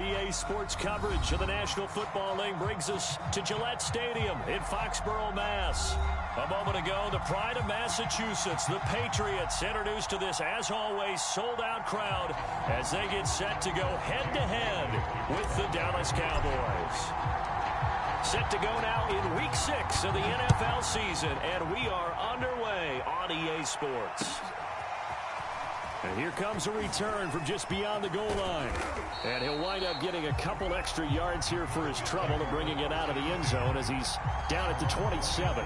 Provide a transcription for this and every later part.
EA Sports coverage of the National Football League brings us to Gillette Stadium in Foxborough, Mass. A moment ago, the pride of Massachusetts, the Patriots, introduced to this, as always, sold-out crowd as they get set to go head-to-head with the Dallas Cowboys. Set to go now in Week 6 of the NFL season, and we are underway on EA Sports. And here comes a return from just beyond the goal line. And he'll wind up getting a couple extra yards here for his trouble and bringing it out of the end zone as he's down at the 27.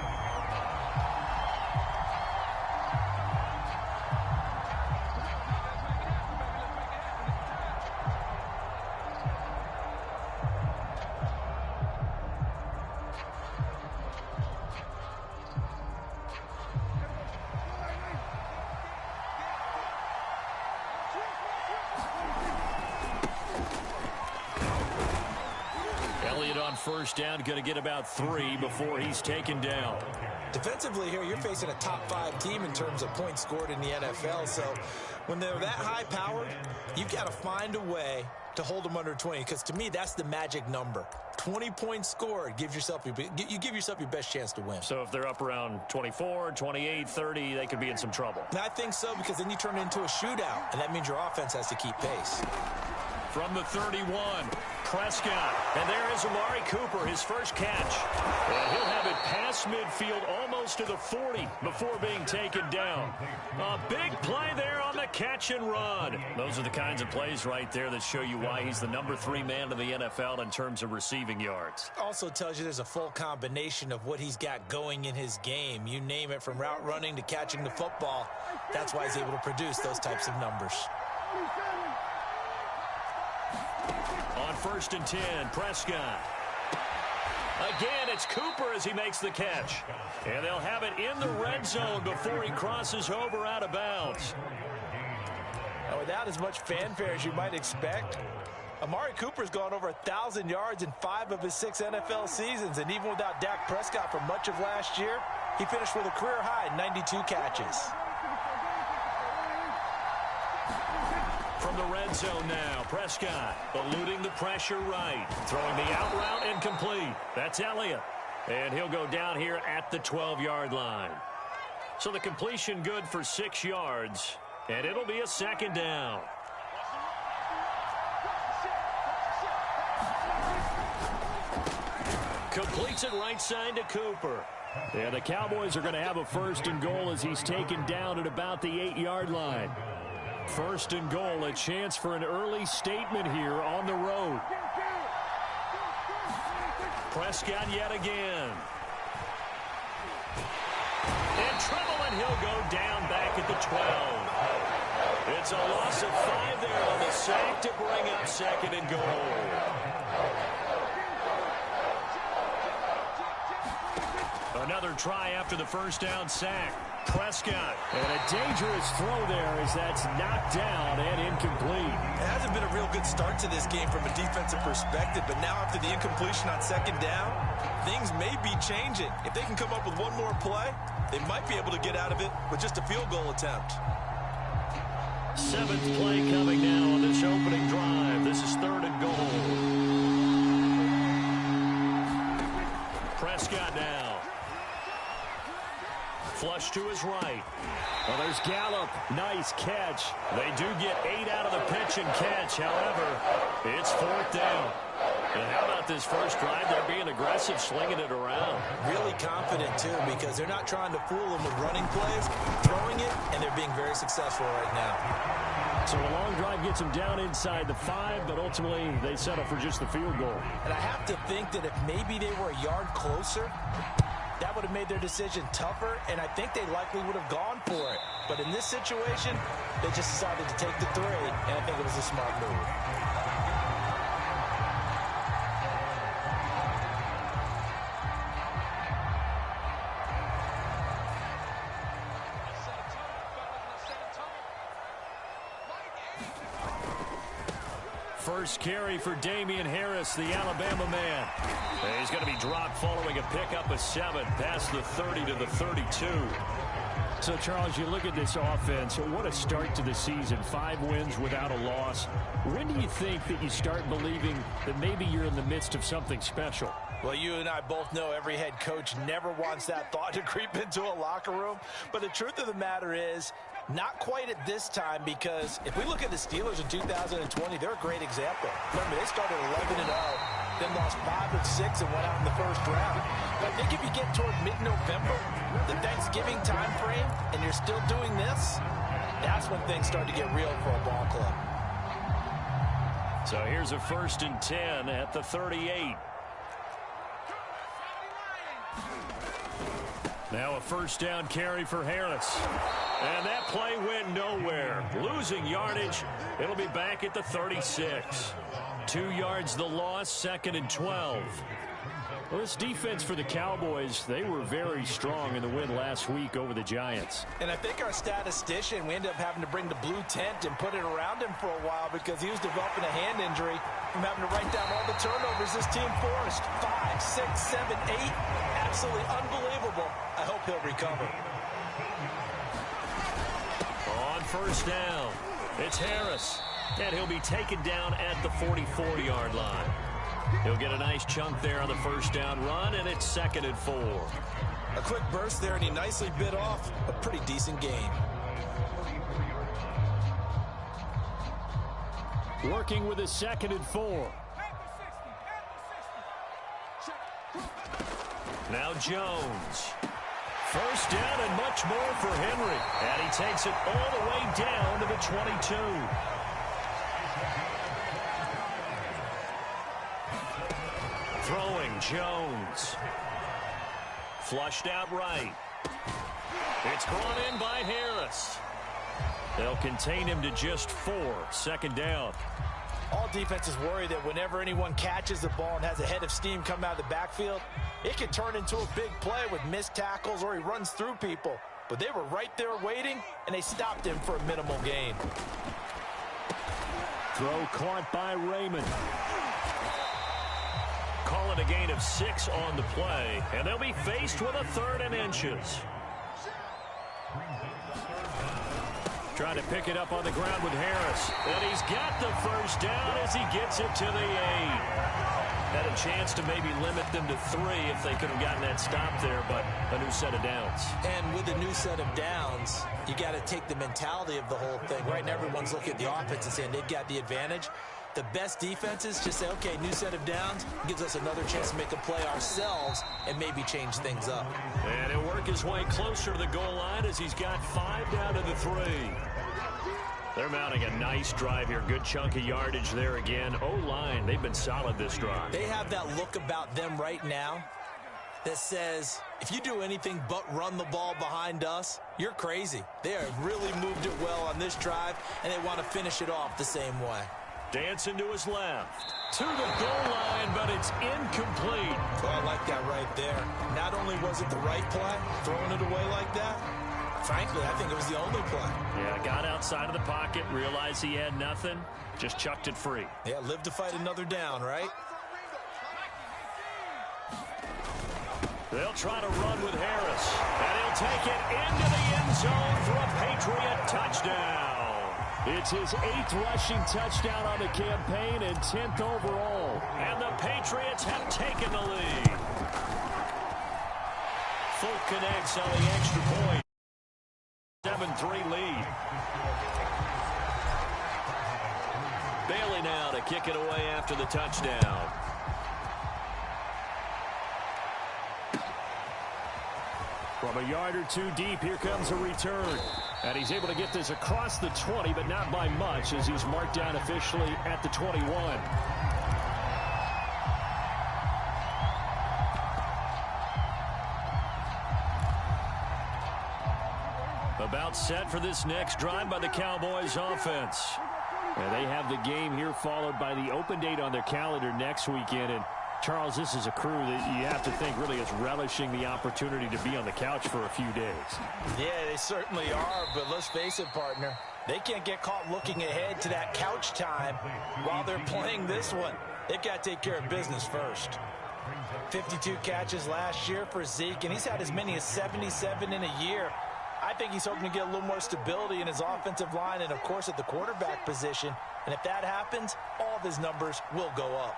First down, going to get about 3 before he's taken down. Defensively here, you're facing a top-5 team in terms of points scored in the NFL. So when they're that high-powered, you've got to find a way to hold them under 20. Because to me, that's the magic number. 20 points scored, you give yourself your best chance to win. So if they're up around 24, 28, 30, they could be in some trouble. And I think so, because then you turn it into a shootout, and that means your offense has to keep pace. From the 31, Prescott. And there is Amari Cooper, his first catch. And he'll have it past midfield almost to the 40 before being taken down. A big play there on the catch and run. Those are the kinds of plays right there that show you why he's the number 3 man in the NFL in terms of receiving yards. Also tells you there's a full combination of what he's got going in his game. You name it, from route running to catching the football. That's why he's able to produce those types of numbers. On 1st and 10, Prescott. Again, it's Cooper as he makes the catch. And they'll have it in the red zone before he crosses over out of bounds. Now, without as much fanfare as you might expect, Amari Cooper's gone over 1,000 yards in 5 of his 6 NFL seasons. And even without Dak Prescott for much of last year, he finished with a career high 92 catches. From the red zone now, Prescott eluding the pressure right. Throwing the out route incomplete. That's Elliott. And he'll go down here at the 12-yard line. So the completion good for 6 yards. And it'll be a 2nd down. Completes it right side to Cooper. And the Cowboys are going to have a 1st and goal as he's taken down at about the 8-yard line. 1st and goal, a chance for an early statement here on the road. Prescott yet again. In trouble, and he'll go down back at the 12. It's a loss of 5 there on the sack to bring up 2nd and goal. Another try after the 1st down sack. Prescott. And a dangerous throw there as that's knocked down and incomplete. It hasn't been a real good start to this game from a defensive perspective, but now after the incompletion on 2nd down, things may be changing. If they can come up with one more play, they might be able to get out of it with just a field goal attempt. 7th play coming now on this opening drive. This is 3rd and goal. Prescott now. Flush to his right. Well, there's Gallup. Nice catch. They do get 8 out of the pitch and catch. However, it's 4th down. And how about this first drive? They're being aggressive, slinging it around. Really confident, too, because they're not trying to fool them with running plays, throwing it, and they're being very successful right now. So a long drive gets them down inside the 5, but ultimately they settle for just the field goal. And I have to think that if maybe they were a yard closer, that would have made their decision tougher, and I think they likely would have gone for it. But in this situation, they just decided to take the 3, and I think it was a smart move. First carry for Damian Harris, the Alabama man. He's going to be dropped following a pickup of 7 past the 30 to the 32. So, Charles, you look at this offense, what a start to the season. 5 wins without a loss. When do you think that you start believing that maybe you're in the midst of something special? Well, you and I both know every head coach never wants that thought to creep into a locker room. But the truth of the matter is, not quite at this time, because if we look at the Steelers in 2020, they're a great example. Remember, they started 11-0, then lost 5 of 6 and went out in the first round. But I think if you get toward mid-November, the Thanksgiving time frame, and you're still doing this, that's when things start to get real for a ball club. So here's a 1st and 10 at the 38. Now a 1st down carry for Harris. And that play went nowhere. Losing yardage. It'll be back at the 36. 2 yards the loss, 2nd and 12. Well, this defense for the Cowboys, they were very strong in the win last week over the Giants. And I think our statistician, we ended up having to bring the blue tent and put it around him for a while because he was developing a hand injury from having to write down all the turnovers this team forced. 5, 6, 7, 8. Absolutely unbelievable. I hope he'll recover. On 1st down, it's Harris. And he'll be taken down at the 44-yard line. He'll get a nice chunk there on the 1st down run, and it's 2nd and 4. A quick burst there, and he nicely bit off a pretty decent gain. Working with a 2nd and 4. Now Jones. 1st down and much more for Henry. And he takes it all the way down to the 22. Throwing Jones. Flushed out right. It's brought in by Harris. They'll contain him to just 4. 2nd down. All defenses worry that whenever anyone catches the ball and has a head of steam come out of the backfield, it can turn into a big play with missed tackles or he runs through people. But they were right there waiting, and they stopped him for a minimal gain. Throw caught by Raymond. Call it a gain of 6 on the play, and they'll be faced with a 3rd and inches. Trying to pick it up on the ground with Harris. And he's got the 1st down as he gets it to the 8. Had a chance to maybe limit them to 3 if they could have gotten that stop there, but a new set of downs. And with a new set of downs, you got to take the mentality of the whole thing. Right now, everyone's looking at the offense and saying they've got the advantage. The best defenses just say, okay, new set of downs, gives us another chance to make a play ourselves and maybe change things up. And he'll work his way closer to the goal line as he's got 5 down to the 3. They're mounting a nice drive here. Good chunk of yardage there again. O-line, they've been solid this drive. They have that look about them right now that says, if you do anything but run the ball behind us, you're crazy. They have really moved it well on this drive, and they want to finish it off the same way. Dancing to his left. To the goal line, but it's incomplete. Well, I like that right there. Not only was it the right play, throwing it away like that, frankly, I think it was the only play. Yeah, got outside of the pocket, realized he had nothing, just chucked it free. Yeah, live to fight another down, right? They'll try to run with Harris, and he'll take it into the end zone for a Patriot touchdown. It's his 8th rushing touchdown on the campaign and 10th overall. And the Patriots have taken the lead. Folk connects on the extra point. 7-3 lead. Bailey now to kick it away after the touchdown. From a yard or 2 deep, here comes a return. And he's able to get this across the 20, but not by much as he's marked down officially at the 21. About set for this next drive by the Cowboys offense. And they have the game here followed by the open date on their calendar next weekend. And Charles, this is a crew that you have to think really is relishing the opportunity to be on the couch for a few days. Yeah, they certainly are, but let's face it, partner. They can't get caught looking ahead to that couch time while they're playing this one. They've got to take care of business first. 52 catches last year for Zeke, and he's had as many as 77 in a year. I think he's hoping to get a little more stability in his offensive line and, of course, at the quarterback position. And if that happens, all of his numbers will go up.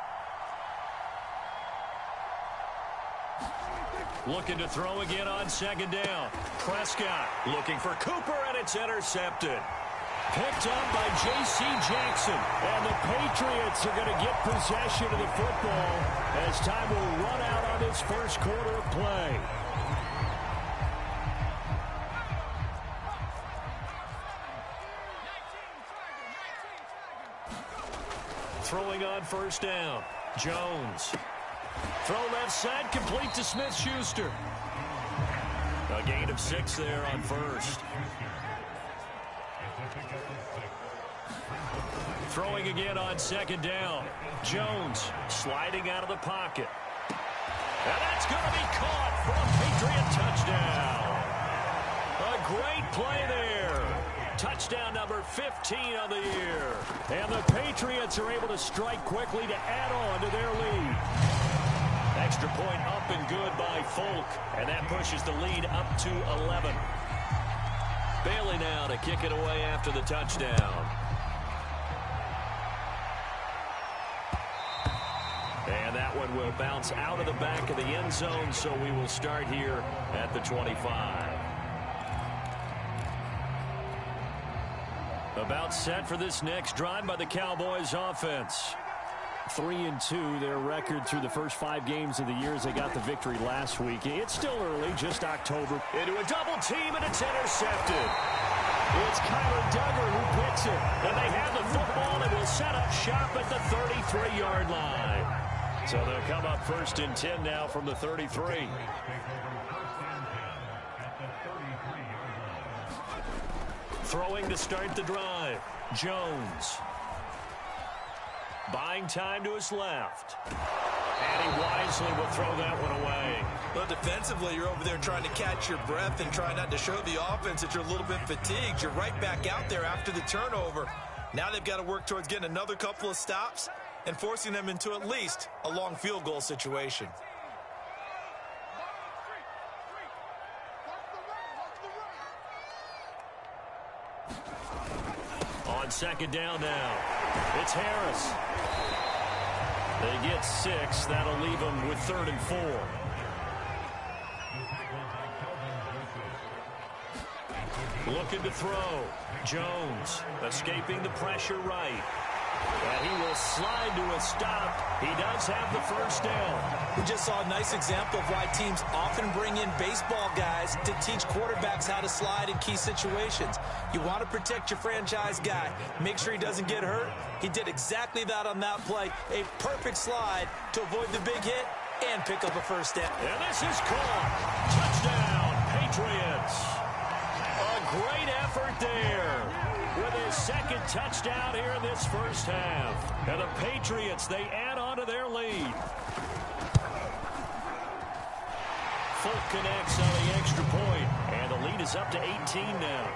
Looking to throw again on second down. Prescott looking for Cooper, and it's intercepted. Picked up by J.C. Jackson. And the Patriots are going to get possession of the football as time will run out on this first quarter of play. Throwing on first down. Jones. Throw left side, complete to Smith-Schuster. A gain of 6 there on first. Throwing again on second down. Jones sliding out of the pocket. And that's going to be caught for a Patriot touchdown. A great play there. Touchdown number 15 on the year. And the Patriots are able to strike quickly to add on to their lead. Extra point up and good by Folk. And that pushes the lead up to 11. Bailey now to kick it away after the touchdown. And that one will bounce out of the back of the end zone, so we will start here at the 25. About set for this next drive by the Cowboys offense. 3-2, their record through the first 5 games of the year as they got the victory last week. It's still early, just October. Into a double team, and it's intercepted. It's Kyler Duggar who picks it. And they have the football and will set up shop at the 33-yard line. So they'll come up first and 10 now from the 33. Throwing to start the drive. Jones. Buying time to his left. And he wisely will throw that one away. Well, defensively, you're over there trying to catch your breath and try not to show the offense that you're a little bit fatigued. You're right back out there after the turnover. Now they've got to work towards getting another couple of stops and forcing them into at least a long field goal situation. On second down now, it's Harris. They get 6. That'll leave them with 3rd and 4. Looking to throw. Jones escaping the pressure right. And he will slide to a stop. He does have the first down. We just saw a nice example of why teams often bring in baseball guys to teach quarterbacks how to slide in key situations. You want to protect your franchise guy. Make sure he doesn't get hurt. He did exactly that on that play. A perfect slide to avoid the big hit and pick up a first down. And this is caught. Touchdown, Patriots. A great effort there. With his second touchdown here in this first half. And the Patriots, they add on to their lead. Folk connects on the extra point, and the lead is up to 18 now.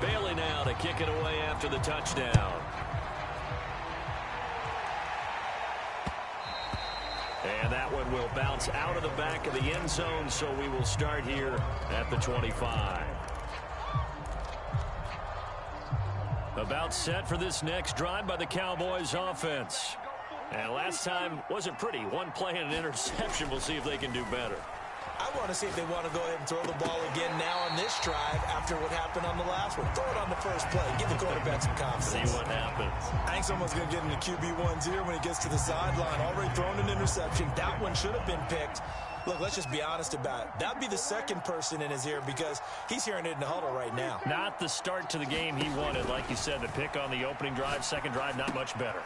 Bailey now to kick it away after the touchdown. And that one will bounce out of the back of the end zone, so we will start here at the 25. About set for this next drive by the Cowboys offense. And last time wasn't pretty. One play and an interception. We'll see if they can do better. I want to see if they want to go ahead and throw the ball again now on this drive after what happened on the last one. Throw it on the first play. Give the quarterback some confidence. See what happens. I think someone's going to get into QB1's ear when he gets to the sideline. Already thrown an interception. That one should have been picked. Look, let's just be honest about it. That would be the second person in his ear because he's hearing it in the huddle right now. Not the start to the game he wanted. Like you said, the pick on the opening drive, second drive, not much better.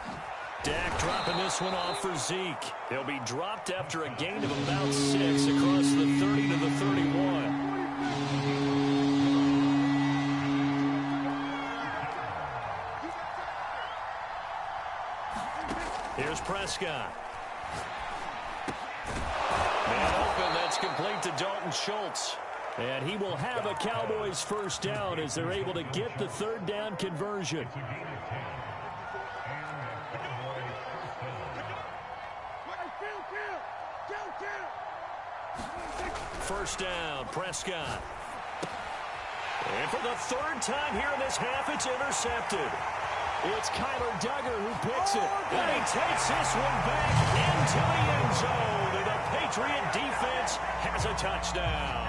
Dak dropping this one off for Zeke. He'll be dropped after a gain of about 6 across the 30 to the 31. Here's Prescott. Man open, that's complete to Dalton Schultz. And he will have a Cowboys first down as they're able to get the third down conversion. First down, Prescott. And for the third time here in this half, it's intercepted. It's Kyler Duggar who picks it. And he takes this one back into the end zone. And the Patriot defense has a touchdown.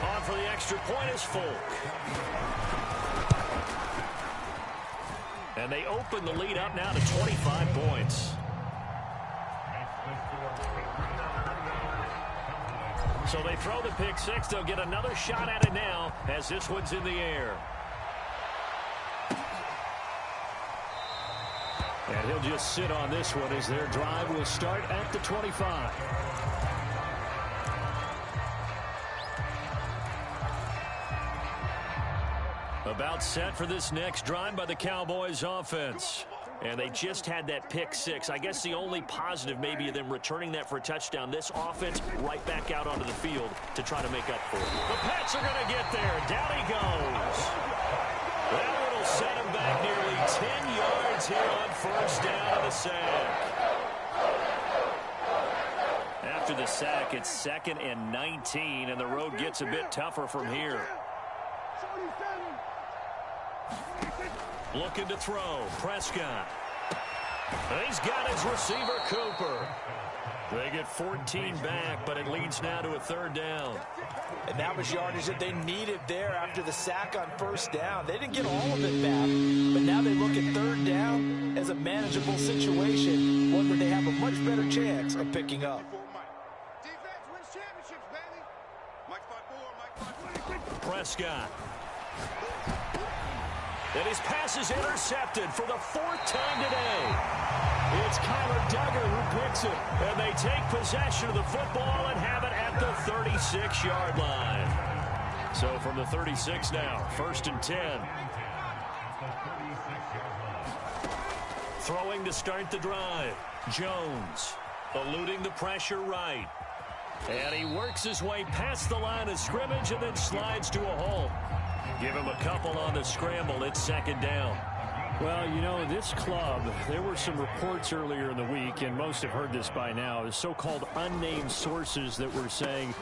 On for the extra point is Folk. And they open the lead up now to 25 points. So they throw the pick six. They'll get another shot at it now as this one's in the air. And he'll just sit on this one as their drive will start at the 25. About set for this next drive by the Cowboys offense. And they just had that pick six. I guess the only positive maybe of them returning that for a touchdown. This offense right back out onto the field to try to make up for it. The Pats are going to get there. Down he goes. That one will set him back nearly 10 yards here on first down of the sack. After the sack, it's 2nd and 19, and the road gets a bit tougher from here. Looking to throw. Prescott. And he's got his receiver, Cooper. They get 14 back, but it leads now to a third down. And that was yardage that they needed there after the sack on first down. They didn't get all of it back, but now they look at third down as a manageable situation, one where they have a much better chance of picking up. Prescott. And his pass is intercepted for the 4th time today. It's Kyler Duggar who picks it. And they take possession of the football and have it at the 36-yard line. So from the 36 now, 1st and 10. Throwing to start the drive. Jones eluding the pressure right. And he works his way past the line of scrimmage and then slides to a halt. Give him a couple on the scramble. It's 2nd down. Well, you know, this club, there were some reports earlier in the week, and most have heard this by now, the so-called unnamed sources that were saying,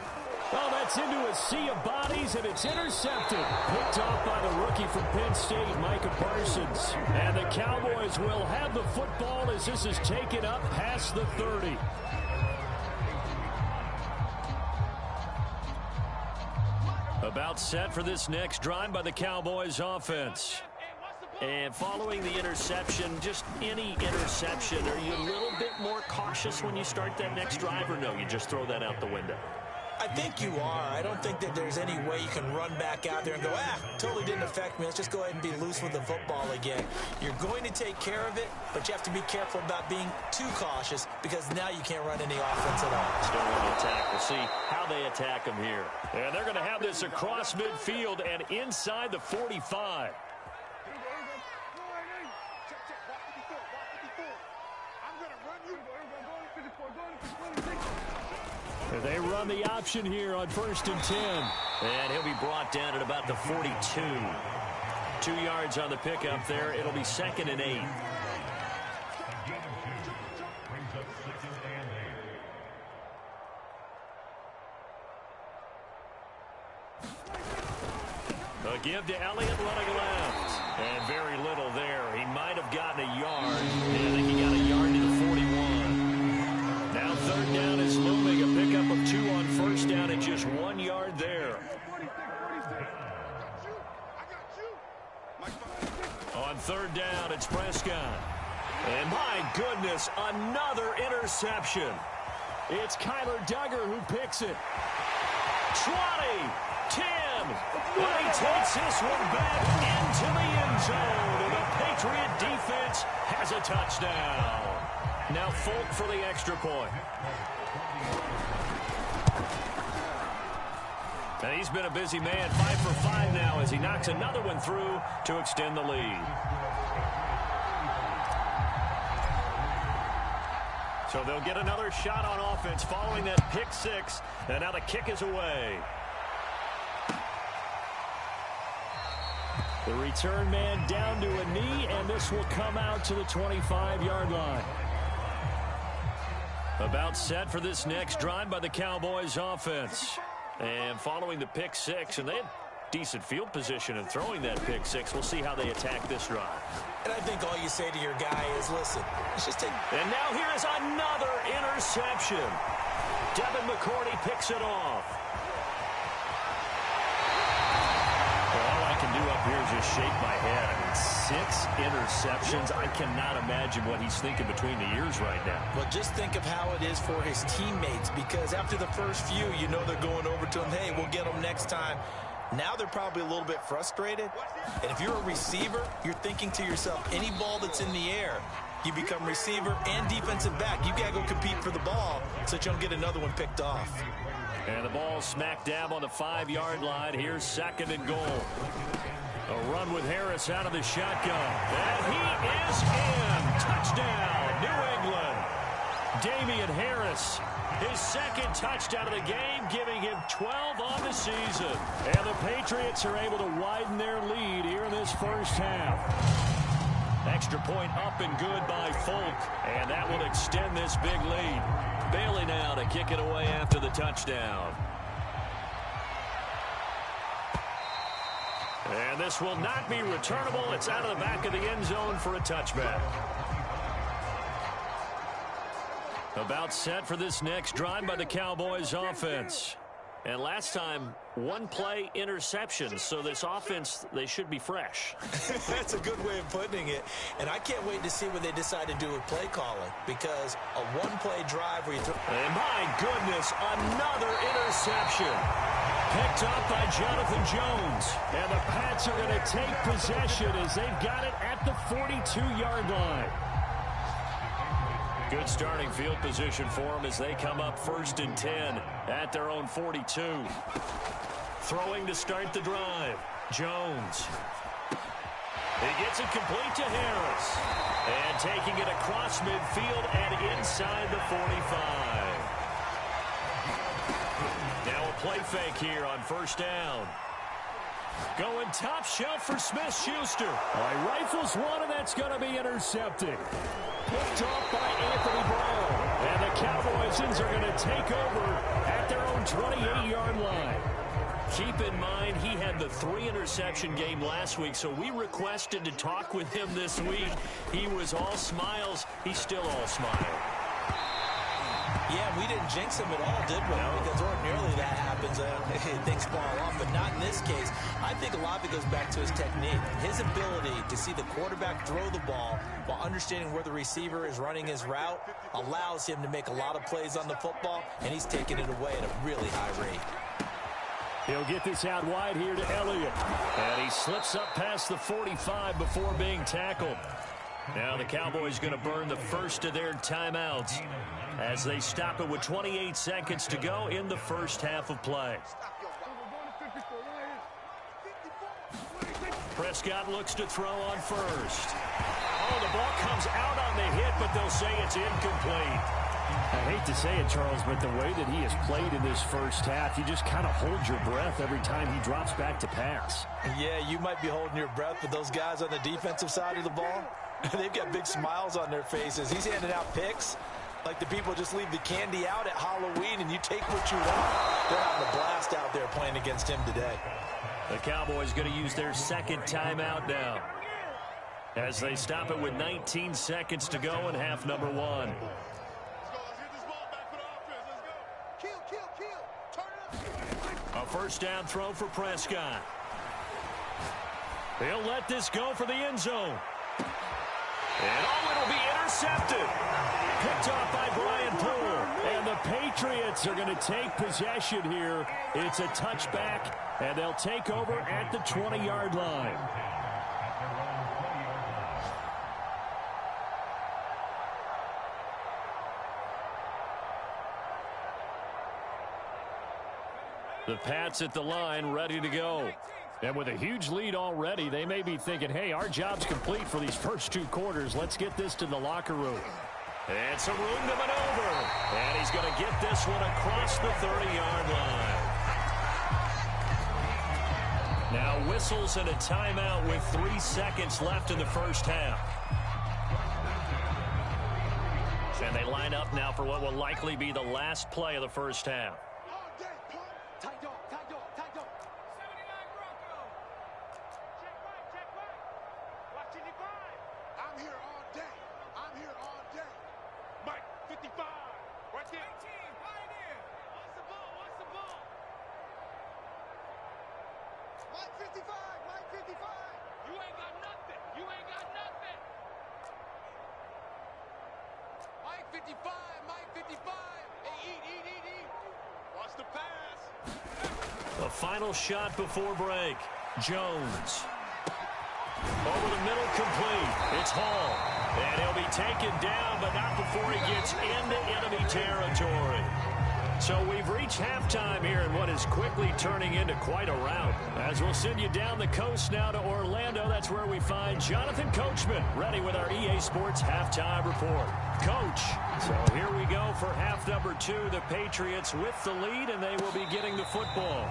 oh, that's into a sea of bodies, and it's intercepted. Picked off by the rookie from Penn State, Micah Parsons. And the Cowboys will have the football as this is taken up past the 30. About set for this next drive by the Cowboys offense. And following the interception, just any interception, are you a little bit more cautious when you start that next drive, or no, you just throw that out the window? I think you are. I don't think that there's any way you can run back out there and go, totally didn't affect me. Let's just go ahead and be loose with the football again. You're going to take care of it, but you have to be careful about being too cautious because now you can't run any offense at all. Still want to attack. We'll see how they attack them here. And they're going to have this across midfield and inside the 45. They run the option here on 1st and 10. And he'll be brought down at about the 42. 2 yards on the pickup there. It'll be 2nd and 8. A give to Elliott running left. And very little there. He might have gotten a yard. I think he got a yard to the 41. Now 3rd down is looming. A pickup of 2 on 1st down and just 1 yard there. On 3rd down, it's Prescott. And my goodness, another interception. It's Kyler Duggar who picks it. 20, 10, and he takes this one back into the end zone. And the Patriot defense has a touchdown. Now Folk for the extra point. And he's been a busy man, 5 for 5 now as he knocks another one through to extend the lead. So they'll get another shot on offense following that pick six. And now the kick is away. The return man down to a knee, and this will come out to the 25-yard line. About set for this next drive by the Cowboys offense. And following the pick six, and they had decent field position in throwing that pick six. We'll see how they attack this drive. And I think all you say to your guy is, listen, let's just take... And now here is another interception. Devin McCourty picks it off. All I can do up here is just shake my head. I mean, 6 interceptions. I cannot imagine what he's thinking between the ears right now. Well, just think of how it is for his teammates, because after the first few, you know they're going over to him, hey, we'll get them next time. Now they're probably a little bit frustrated. And if you're a receiver, you're thinking to yourself, any ball that's in the air, you become receiver and defensive back. You got to go compete for the ball so that you don't get another one picked off. And the ball smack dab on the 5-yard line. Here's 2nd and goal. A run with Harris out of the shotgun. And he is in. Touchdown, New England. Damian Harris, his 2nd touchdown of the game, giving him 12 on the season. And the Patriots are able to widen their lead here in this first half. Extra point up and good by Folk. And that will extend this big lead. Bailey now to kick it away after the touchdown. And this will not be returnable. It's out of the back of the end zone for a touchback. About set for this next drive by the Cowboys offense. And last time, 1-play interception. So this offense, they should be fresh. That's a good way of putting it. And I can't wait to see what they decide to do with play calling. Because a 1-play drive where you throw... And my goodness, another interception. Picked up by Jonathan Jones. And the Pats are going to take possession as they've got it at the 42-yard line. Good starting field position for them as they come up 1st and 10 at their own 42. Throwing to start the drive. Jones. He gets it complete to Harris. And taking it across midfield and inside the 45. Now a play fake here on 1st down. Going top shelf for Smith-Schuster. Rifles one, and that's going to be intercepted. Picked off by Anthony Brown. And the Cowboys are going to take over at their own 28-yard line. Keep in mind, he had the 3-interception game last week, so we requested to talk with him this week. He was all smiles. He's still all smile. Yeah, we didn't jinx him at all, did we? No. Because ordinarily that happens. Things fall off, but not in this case. I think a lot of it goes back to his technique. His ability to see the quarterback throw the ball while understanding where the receiver is running his route allows him to make a lot of plays on the football, and he's taking it away at a really high rate. He'll get this out wide here to Elliott. And he slips up past the 45 before being tackled. Now the Cowboys going to burn the first of their timeouts as they stop it with 28 seconds to go in the first half of play. Prescott looks to throw on first. Oh, the ball comes out on the hit, but they'll say it's incomplete. I hate to say it, Charles, but the way that he has played in this first half, you just kind of hold your breath every time he drops back to pass. Yeah, you might be holding your breath, but those guys on the defensive side of the ball, they've got big smiles on their faces. He's handing out picks like the people just leave the candy out at Halloween and you take what you want. They're having a blast out there playing against him today. The Cowboys going to use their second timeout now as they stop it with 19 seconds to go in half number 1. A first down throw for Prescott. He'll let this go for the end zone. And it'll be intercepted. Picked off by Brian Poole. And the Patriots are going to take possession here. It's a touchback, and they'll take over at the 20-yard line. The Pats at the line, ready to go. And with a huge lead already, they may be thinking, hey, our job's complete for these first 2 quarters. Let's get this to the locker room. And some room to maneuver. And he's going to get this one across the 30-yard line. Now whistles and a timeout with 3 seconds left in the first half. And they They line up now for what will likely be the last play of the first half. The final shot before break. Jones. Over the middle, complete. It's Hall. And he'll be taken down, but not before he gets into enemy territory. So we've reached halftime here in what is quickly turning into quite a rout. As we'll send you down the coast now to Orlando, that's where we find Jonathan Coachman ready with our EA Sports Halftime Report. Coach, so here we go for half number 2. The Patriots with the lead, and they will be getting the football.